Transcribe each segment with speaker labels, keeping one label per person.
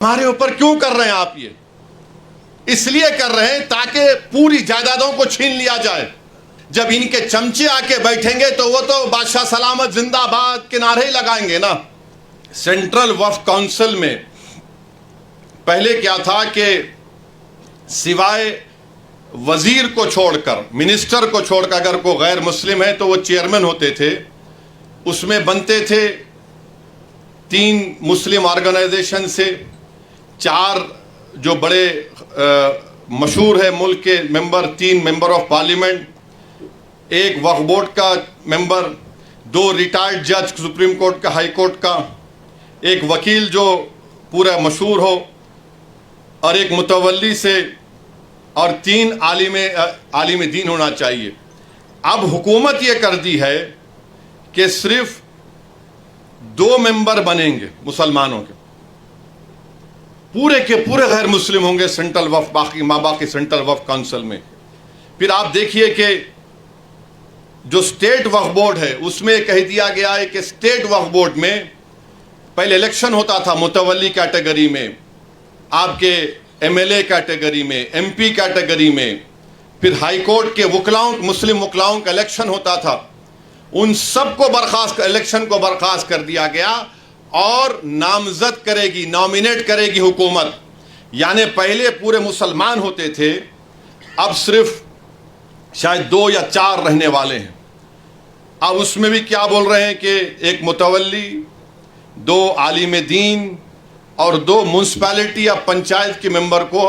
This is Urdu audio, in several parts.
Speaker 1: ہمارے اوپر کیوں کر رہے ہیں آپ؟ یہ اس لیے کر رہے ہیں تاکہ پوری جائیدادوں کو چھین لیا جائے. جب ان کے چمچے آ کے بیٹھیں گے تو وہ تو بادشاہ سلامت زندہ باد کے نعرے ہی لگائیں گے نا. سینٹرل وقف کونسل میں پہلے کیا تھا کہ سوائے وزیر کو چھوڑ کر، منسٹر کو چھوڑ کر اگر کوئی غیر مسلم ہے تو وہ چیئرمین ہوتے تھے. اس میں بنتے تھے 3 مسلم آرگنائزیشن سے، 4 جو بڑے مشہور ہے ملک کے ممبر، 3 ممبر آف پارلیمنٹ، 1 وقف بورڈ کا ممبر، 2 ریٹائرڈ جج سپریم کورٹ کا، ہائی کورٹ کا، 1 وکیل جو پورا مشہور ہو، اور 1 متولی سے، اور 3 عالم دین ہونا چاہیے. اب حکومت یہ کر دی ہے کہ صرف 2 ممبر بنیں گے مسلمانوں کے، پورے کے پورے غیر مسلم ہوں گے سینٹرل وقف باقی سینٹرل وقف کونسل میں. پھر آپ دیکھیے کہ جو اسٹیٹ وقف بورڈ ہے اس میں کہہ دیا گیا ہے کہ اسٹیٹ وقف بورڈ میں پہلے الیکشن ہوتا تھا متولی کیٹیگری میں، آپ کے ایم ایل اے کیٹیگری میں، ایم پی کیٹیگری میں، پھر ہائی کورٹ کے وکلاؤں، مسلم وکلاؤں کا الیکشن ہوتا تھا. ان سب کو الیکشن کو برخاست کر دیا گیا اور نامزد کرے گی، نامینیٹ کرے گی حکومت. یعنی پہلے پورے مسلمان ہوتے تھے، اب صرف شاید 2 یا 4 رہنے والے ہیں. اب اس میں بھی کیا بول رہے ہیں کہ 1 متولی، 2 عالم دین اور 2 میونسپیلٹی یا پنچایت کے ممبر کو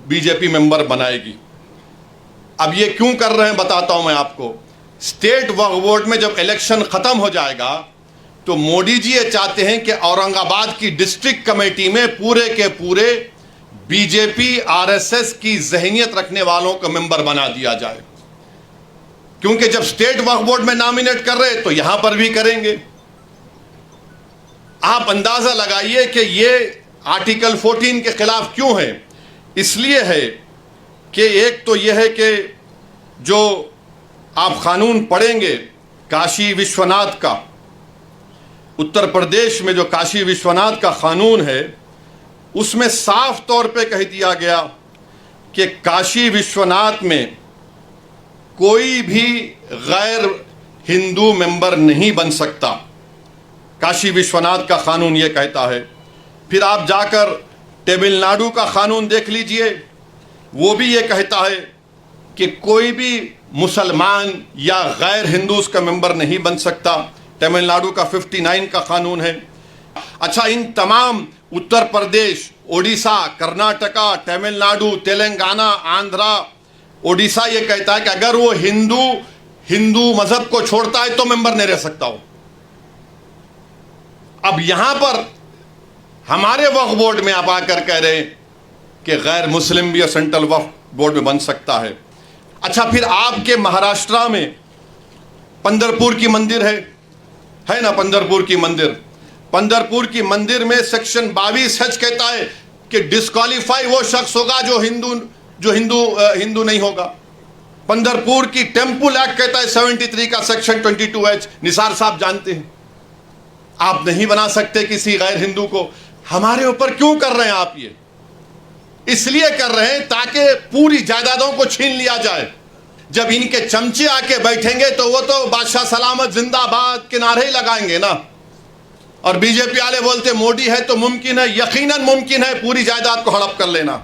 Speaker 1: بی جے پی ممبر بنائے گی. اب یہ کیوں کر رہے ہیں بتاتا ہوں میں آپ کو. اسٹیٹ وقف بورڈ میں جب الیکشن ختم ہو جائے گا تو مودی جی یہ چاہتے ہیں کہ اورنگ آباد کی ڈسٹرکٹ کمیٹی میں پورے کے پورے بی جے پی RSS کی ذہنیت رکھنے والوں کو ممبر بنا دیا جائے، کیونکہ جب اسٹیٹ وقف بورڈ میں نامینیٹ کر رہے تو یہاں پر بھی کریں گے. آپ اندازہ لگائیے کہ یہ آرٹیکل 14 کے خلاف کیوں ہے. اس لیے ہے کہ ایک تو یہ ہے کہ جو آپ قانون پڑھیں گے کاشی وشوناتھ کا، اتر پردیش میں جو کاشی وشوناتھ کا قانون ہے اس میں صاف طور پہ کہہ دیا گیا کہ کاشی وشوناتھ میں کوئی بھی غیر ہندو ممبر نہیں بن سکتا. کاشی وشوناتھ کا قانون یہ کہتا ہے. پھر آپ جا کر تمل ناڈو کا قانون دیکھ لیجئے، وہ بھی یہ کہتا ہے کہ کوئی بھی مسلمان یا غیر ہندو اس کا ممبر نہیں بن سکتا. تمل ناڈو کا 59 کا قانون ہے. اچھا، ان تمام اتر پردیش، اڈیشہ، کرناٹکا، تمل ناڈو، تلنگانہ، آندھرا، اڈیشہ یہ کہتا ہے کہ اگر وہ ہندو مذہب کو چھوڑتا ہے تو ممبر نہیں رہ سکتا ہو. اب یہاں پر ہمارے وقف بورڈ میں آپ آ کر کہہ رہے ہیں کہ غیر مسلم بھی سینٹرل وقف بورڈ میں بن سکتا ہے. اچھا، پھر آپ کے مہاراشٹرا میں پندرپور کی مندر ہے نا، پندرپور کی مندر میں سیکشن 22H کہتا ہے کہ ڈسکوالیفائی وہ شخص ہوگا جو ہندو نہیں ہوگا. پندرپور کی ٹیمپل ایکٹ کہتا ہے 73 کا سیکشن 22H، نثار صاحب جانتے ہیں. آپ نہیں بنا سکتے کسی غیر ہندو کو. ہمارے اوپر کیوں کر رہے ہیں آپ؟ یہ اس لیے کر رہے ہیں تاکہ پوری جائیدادوں کو چھین لیا جائے. جب ان کے چمچے آ کے بیٹھیں گے تو وہ تو بادشاہ سلامت زندہ باد کے نعرے ہی لگائیں گے نا. اور بی جے پی والے بولتے موڈی ہے تو ممکن ہے، یقیناً ممکن ہے پوری جائیداد کو ہڑپ کر لینا.